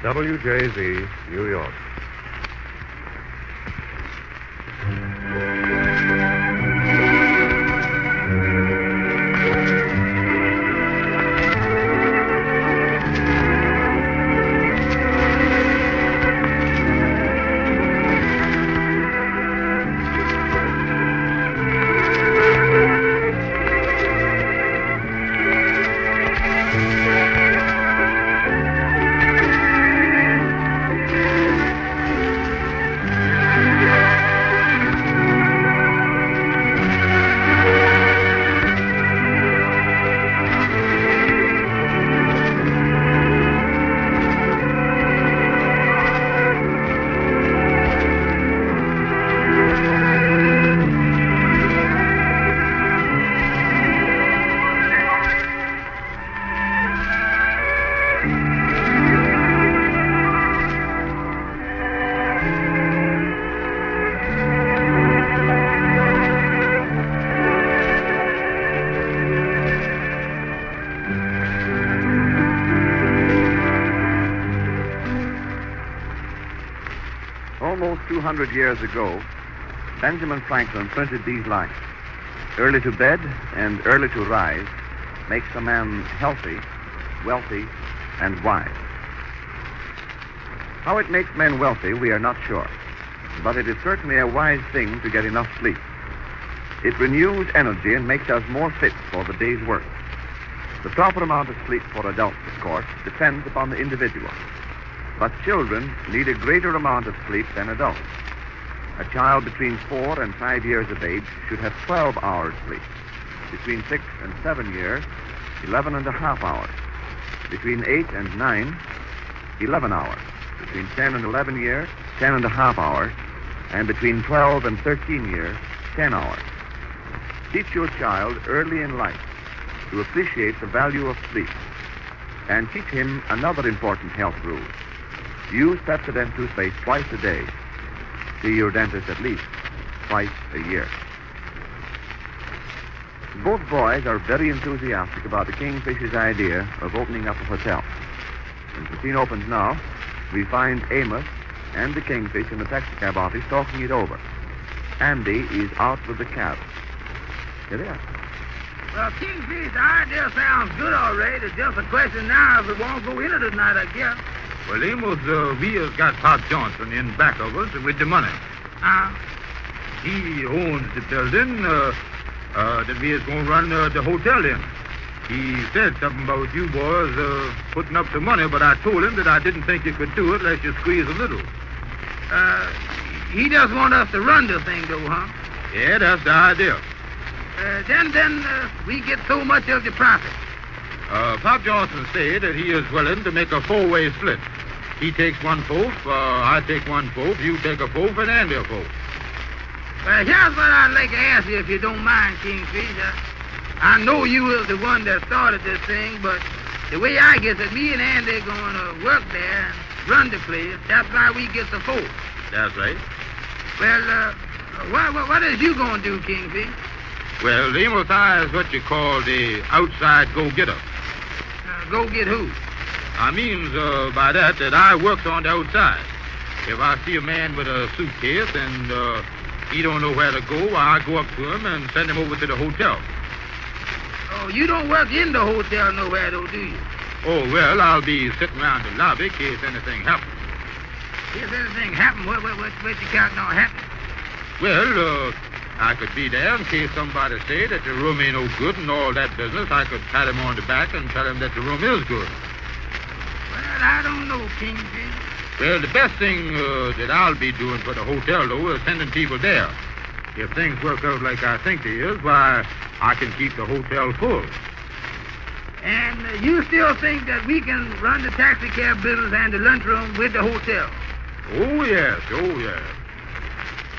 WJZ, New York. Almost 200 years ago, Benjamin Franklin printed these lines. Early to bed and early to rise makes a man healthy, wealthy, and wise. How it makes men wealthy, we are not sure, but it is certainly a wise thing to get enough sleep. It renews energy and makes us more fit for the day's work. The proper amount of sleep for adults, of course, depends upon the individual. But children need a greater amount of sleep than adults. A child between 4 and 5 years of age should have 12 hours sleep. Between 6 and 7 years, 11 and a half hours. Between 8 and 9, 11 hours. Between 10 and 11 years, 10 and a half hours. And between 12 and 13 years, 10 hours. Teach your child early in life to appreciate the value of sleep. And teach him another important health rule. Use Pepsodent toothpaste twice a day. See your dentist at least twice a year. Both boys are very enthusiastic about the Kingfish's idea of opening up a hotel. As the scene opens now, we find Amos and the Kingfish in the taxicab office talking it over. Andy is out with the cab. Here they are. Well, Kingfish, the idea sounds good already. It's just a question now if we won't go in it tonight, I guess. Well, Amos, we has got Pop Johnson in back of us with the money. He owns the building that we is going to run the hotel in. He said something about you boys putting up the money, but I told him that I didn't think you could do it unless you squeeze a little. He just want us to run the thing, though, huh? Yeah, that's the idea. Then we get so much of the profit. Pop Johnson said that he is willing to make a 4-way split. He takes 1/4, I take 1/4, you take a 4th, and Andy a 4th. Well, here's what I'd like to ask you, if you don't mind, Kingfish. I know you was the one that started this thing, but the way I guess it, me and Andy going to work there and run the place. That's why we get the 4th. That's right. Well, what is you going to do, Kingfish? Well, Amos, I is what you call the outside go-getter. Go get who? I means by that I works on the outside. If I see a man with a suitcase and he don't know where to go, I go up to him and send him over to the hotel. Oh, you don't work in the hotel nowhere, though, do you? Oh, well, I'll be sitting around the lobby in case anything happens. If anything happens, what you counting on happening? Well, I could be there in case somebody say that the room ain't no good and all that business. I could pat him on the back and tell him that the room is good. Well, I don't know, Kingfish. Well, the best thing that I'll be doing for the hotel, though, is sending people there. If things work out like I think they is, why, I can keep the hotel full. And you still think that we can run the taxi cab business and the lunchroom with the hotel? Oh, yes, oh, yes.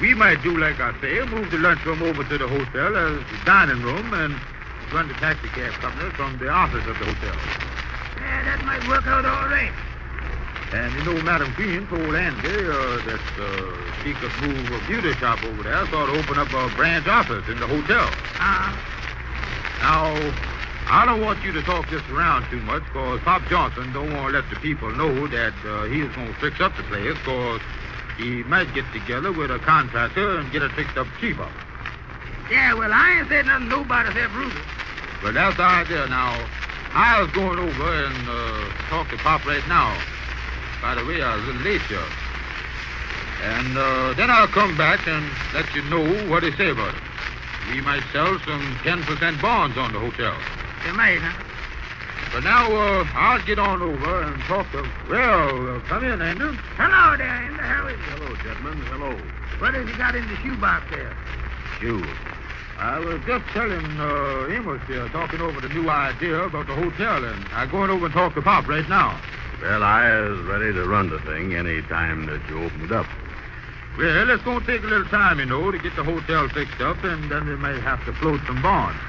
We might do like I say, move the lunchroom over to the hotel as the dining room and run the taxi cab company from the office of the hotel. Yeah, that might work out all right. And you know, Madam Green told Andy that she could move a beauty shop over there, sort of open up a branch office in the hotel. Now, I don't want you to talk this around too much, because Pop Johnson don't want to let the people know that he's going to fix up the place, because he might get together with a contractor and get it fixed up cheaper. Yeah, well, I ain't said nothing to nobody except Ruby. But that's the idea. Now, I was going over and talk to Pop right now. By the way, I was a little late here. And then I'll come back and let you know what he say about it. We might sell some 10% bonds on the hotel. You might, huh? But now, I'll get on over and talk to... Well, come in, Andy. Hello there, Andy. How is it? Hello, gentlemen. Hello. What has you got in the shoebox there? Shoes. I was just telling Amos here, talking over the new idea about the hotel, and I'm going over and talk to Pop right now. Well, I is ready to run the thing any time that you open it up. Well, it's going to take a little time, you know, to get the hotel fixed up, and then we may have to float some bonds.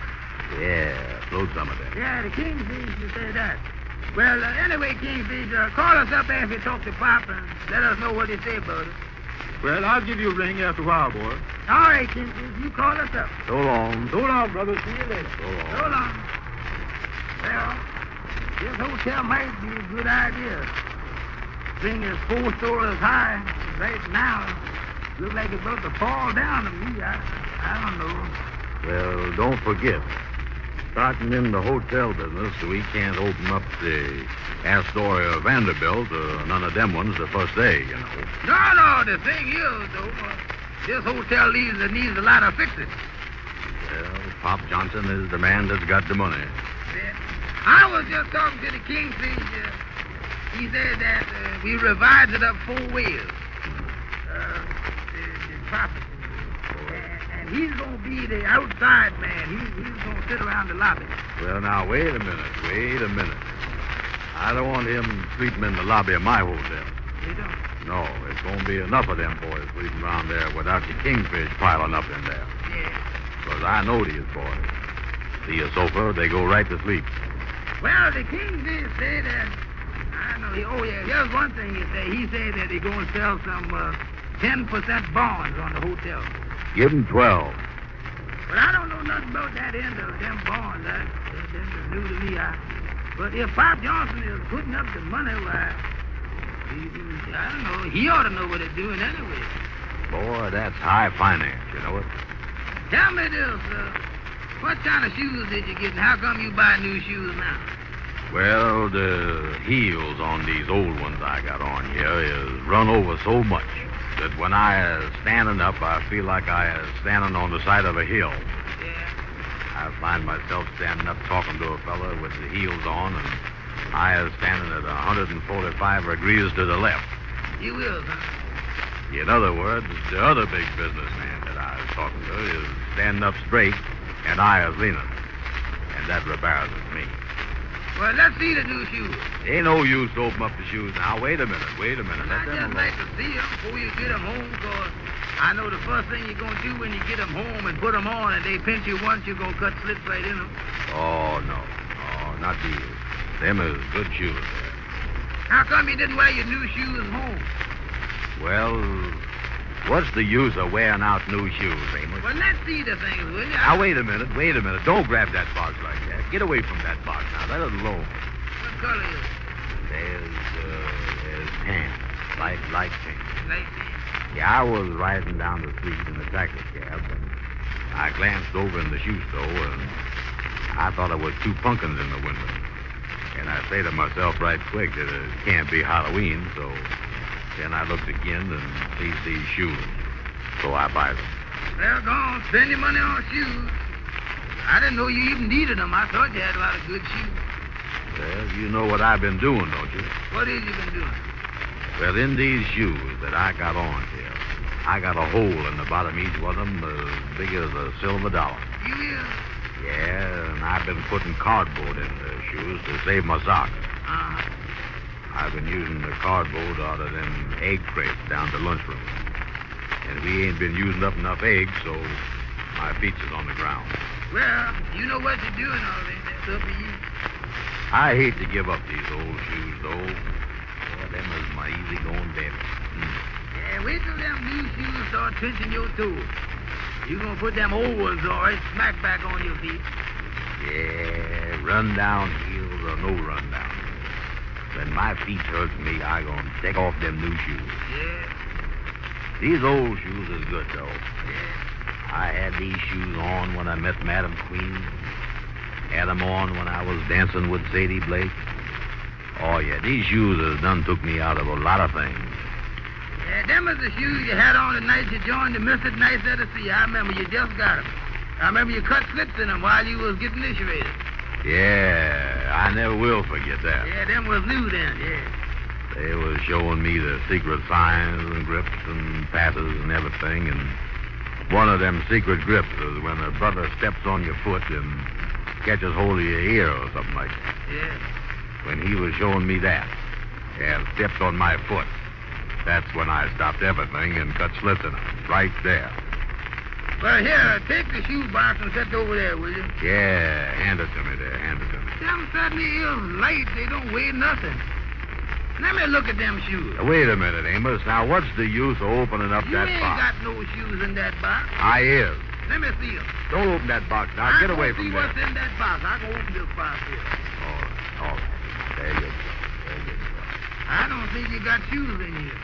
Yeah, float some of them. Yeah, the Kingfish, you say that. Well, anyway, Kingfish, call us up after you talk to Pop and let us know what they say about it. Well, I'll give you a ring after a while, boy. All right, Kingfish, you call us up. So long. So long, brother. See you later. So long. So long. Well, this hotel might be a good idea. Thing is 4 stories high right now. Looks like it's about to fall down to me. I don't know. Well, don't forget, starting in the hotel business, we can't open up the Astoria Vanderbilt or none of them ones the first day, you know. No, the thing is, though, this hotel needs a lot of fixing. Well, Pop Johnson is the man that's got the money. Yeah. I was just talking to the Kingfish. He said that we revised it up 4 ways. The property. And he's going to be the outside man. He's going to sit around the lobby. Well, now, wait a minute. I don't want him sleeping in the lobby of my hotel. You don't? No, it's going to be enough of them boys sleeping around there without the Kingfish piling up in there. Yeah. Because I know these boys. See a sofa, they go right to sleep. Well, the Kingfish said that... I know. Here's one thing he said. He said that they're going to sell some 10% bonds on the hotel. Give them 12. But I don't know nothing about that end of them bonds. That's new to me. But if Pop Johnson is putting up the money, why, I don't know. He ought to know what he's doing anyway. Boy, that's high finance, you know it? Tell me this, what kind of shoes did you get, and how come you buy new shoes now? Well, the heels on these old ones I got on here is run over so much that when I is standing up, I feel like I is standing on the side of a hill. Yeah. I find myself standing up talking to a fella with the heels on, and I is standing at 145 degrees to the left. You will, huh? In other words, the other big businessman that I was talking to is standing up straight, and I is leaning. And that embarrasses me. Well, let's see the new shoes. Ain't no use to open up the shoes now. Wait a minute. Well, I just like to see them before you get them home, because I know the first thing you're going to do when you get them home and put them on and they pinch you once, you're going to cut slits right in them. Oh, no. Oh, not these. Them is good shoes there. How come you didn't wear your new shoes home? Well, what's the use of wearing out new shoes, Amos? Well, let's see the things, will you? Now, wait a minute. Don't grab that box like that. Get away from that box now. Let it alone. What color is it? There's tan. Light tan. Light tan. Yeah, I was riding down the street in the taxi cab, and I glanced over in the shoe store, and I thought there was 2 pumpkins in the window. And I say to myself right quick that it can't be Halloween, so then I looked again and sees these shoes. So I buy them. Well, go on. Spend your money on shoes. I didn't know you even needed them. I thought you had a lot of good shoes. Well, you know what I've been doing, don't you? What is you been doing? Well, in these shoes that I got on here, I got a hole in the bottom of each one of them as big as a silver dollar. You will? Yeah, and I've been putting cardboard in the shoes to save my socks. Uh-huh. I've been using the cardboard out of them egg crates down the lunchroom. And we ain't been using up enough eggs, so my feet is on the ground. Well, you know what you're doing already. That's up to you. I hate to give up these old shoes, though. Boy, them is my easy-going baby. Yeah, wait till them new shoes start pinching your toes. You gonna put them old ones on right smack back on your feet. Yeah, run down heels or no run down. When my feet hurts me, I gonna take off them new shoes. Yeah, These old shoes is good, though. yeah. I had these shoes on when I met Madam Queen. Had them on when I was dancing with Sadie Blake. Oh, yeah, these shoes has done took me out of a lot of things. Yeah, them is the shoes you had on the night you joined the Mystic Knights of the Sea. I remember you just got them. I remember you cut slips in them while you was getting initiated. Yeah, I never will forget that. Yeah, them was new then, yeah. They was showing me the secret signs and grips and passes and everything, and one of them secret grips is when a brother steps on your foot and catches hold of your ear or something like that. Yeah. When he was showing me that and stepped on my foot, that's when I stopped everything and cut slits in them, right there. Well, here, take the shoe box and set it over there, will you? Yeah, hand it to me there, hand it to me. Them suddenly is light. They don't weigh nothing. Let me look at them shoes. Now, wait a minute, Amos. Now, what's the use of opening up You that ain't box? got no shoes in that box. I is. Let me see them. Don't open that box now. Get away from see there. what's in that box. I can open this box here. All right. There you go. There you go. I don't think you got shoes in here.